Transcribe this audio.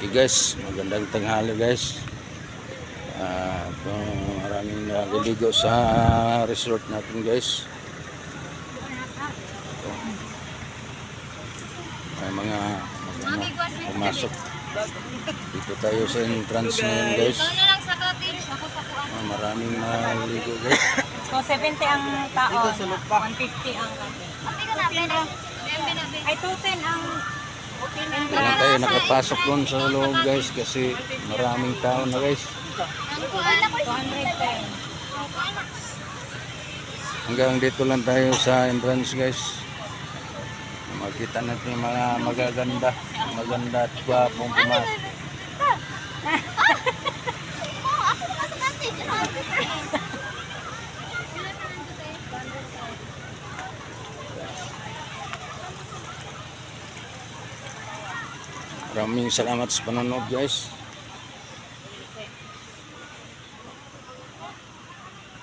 Okay guys, magandang tanghali guys. Maraming naliligo sa resort natin guys. Ito. May mga pumasok. Dito tayo sa entrance ngayon guys. Maraming naliligo guys. So 70 ang tao, 150 ang ay 210 ang Hindi na tayo nakapasok doon sa loob guys kasi maraming tao na guys. 210. Hanggang dito lang tayo sa entrance guys. Makita natin yung mga maganda at gwapong pumasok. Maraming salamat sa panonood guys.